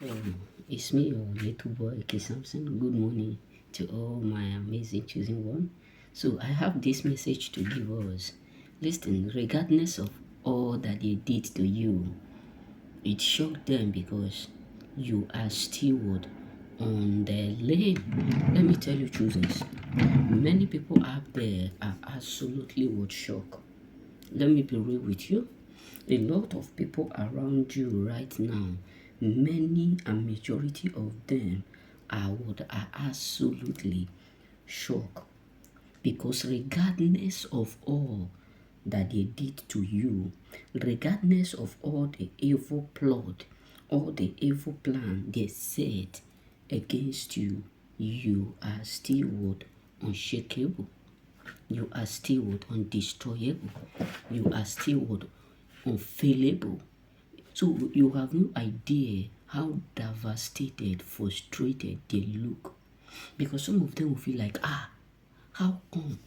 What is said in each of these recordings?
It's me, your little boy, K. Samson. Good morning to all my amazing chosen one. So, I have this message to give us. Listen, regardless of all that they did to you, it shocked them because you are steward on their lane. Let me tell you, choosers, many people out there are absolutely what shock. Let me be real with you. A lot of people around you right now, many and majority of them are absolutely shocked because regardless of all that they did to you, regardless of all the evil plot, all the evil plan they set against you, you are still what? Unshakable. You are still what? Undestroyable. You are still what? Unfailable. So you have no idea how devastated, frustrated they look. Because some of them will feel like, how come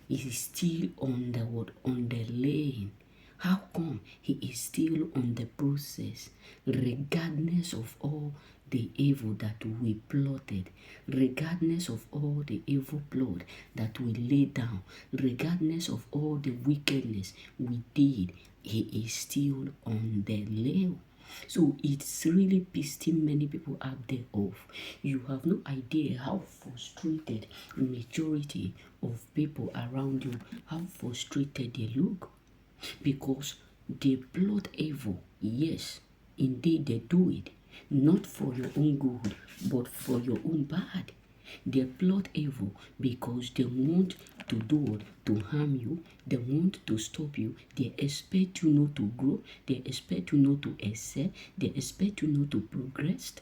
he is still on the what? On the lane? How come he is still on the process, regardless of all the evil that we plotted, regardless of all the evil plot that we laid down, regardless of all the wickedness we did, he is still on the lane. So it's really pissing many people out there off. You have no idea how frustrated majority of people around you, how frustrated they look because they plot evil. Yes, indeed they do it, not for your own good, but for your own bad. They plot evil because they want to do what? To harm you. They want to stop you. They expect you not to grow. They expect you not to excel. They expect you not to progress.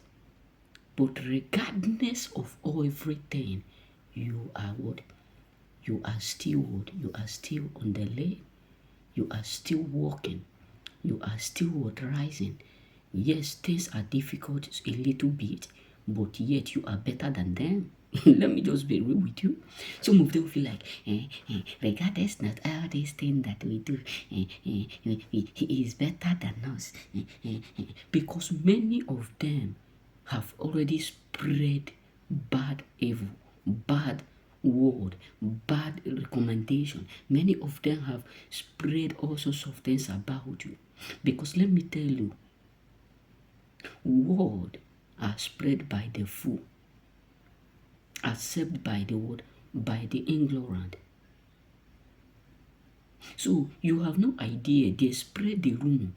But regardless of all everything, you are what? You are still what? You are still on the lane. You are still walking. You are still what? Rising. Yes, things are difficult a little bit, but yet you are better than them. Let me just be real with you. Some of them feel like, regardless not all these things that we do, he is better than us. Because many of them have already spread bad evil, bad word, bad recommendation. Many of them have spread all sorts of things about you. Because let me tell you, word are spread by the fool, accept by the word, by the ignorant. So you have no idea. They spread the rumor,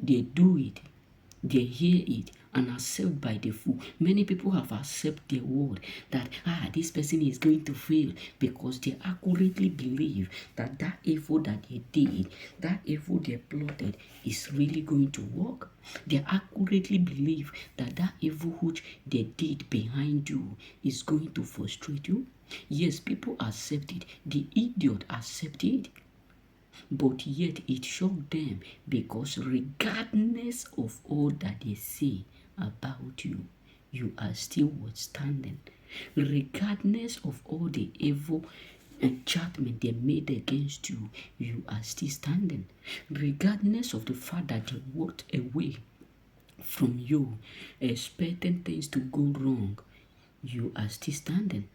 they do it, they hear it and accept by the fool. Many people have accepted their word that this person is going to fail because they accurately believe that that evil that they did, that evil they plotted is really going to work. They accurately believe that that evil which they did behind you is going to frustrate you. Yes, people accept it. The idiot accept it. But yet it shocked them because regardless of all that they say about you, you are still standing. Regardless of all the evil enchantment they made against you, you are still standing. Regardless of the fact that they walked away from you, expecting things to go wrong, you are still standing.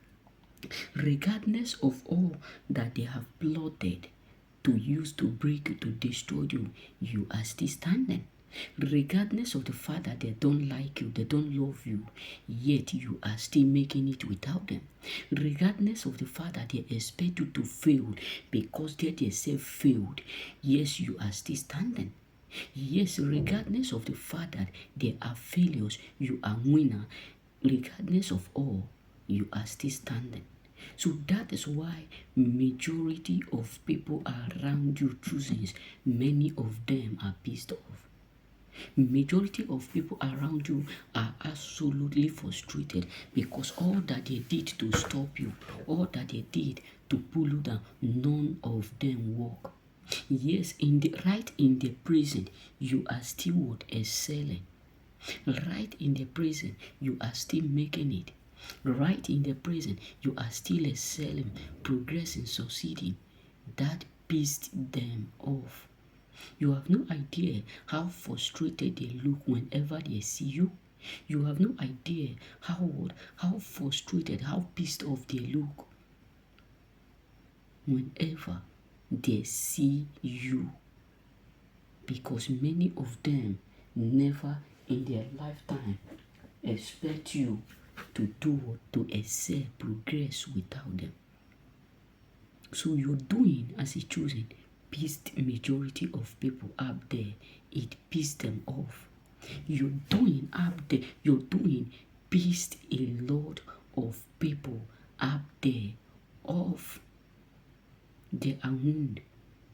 Regardless of all that they have plotted to use to break, to destroy you, you are still standing. Regardless of the fact that they don't like you, they don't love you, yet you are still making it without them. Regardless of the fact that they expect you to fail because they themselves failed, yes, you are still standing. Yes, regardless of the fact that they are failures, you are winner. Regardless of all, you are still standing. So that is why majority of people around you choosing, many of them are pissed off. Majority of people around you are absolutely frustrated because all that they did to stop you, all that they did to pull you down, none of them work. Yes, right in the prison, you are still what? Excelling. Right in the prison, you are still making it. Right in the prison, you are still excelling, progressing, succeeding. That pissed them off. You have no idea how frustrated they look whenever they see you. You have no idea how frustrated, how pissed off they look whenever they see you. Because many of them never in their lifetime expect you to do or to excel, progress without them. So your doing as a chosen pissed majority of people up there. It pissed them off. Your doing up there, your doing pissed a lot of people up there off. They are wounded,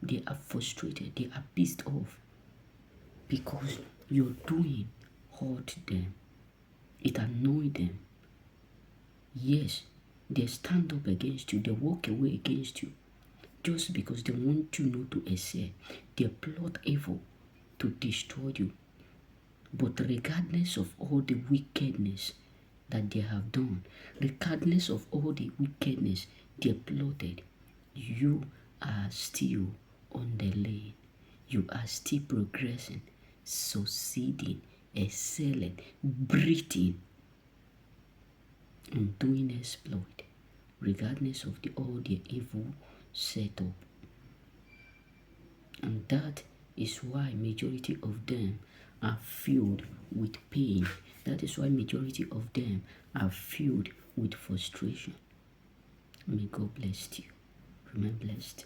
they are frustrated, they are pissed off because your doing hurt them. It annoyed them. Yes, they stand up against you, they walk away against you just because they want you not to excel. They plot evil to destroy you. But regardless of all the wickedness that they have done, regardless of all the wickedness they plotted, you are still on the lane. You are still progressing, succeeding, excelling, breathing, and doing exploit, regardless of all the evil setup. And that is why majority of them are filled with pain. That is why majority of them are filled with frustration. May God bless you. Remain blessed.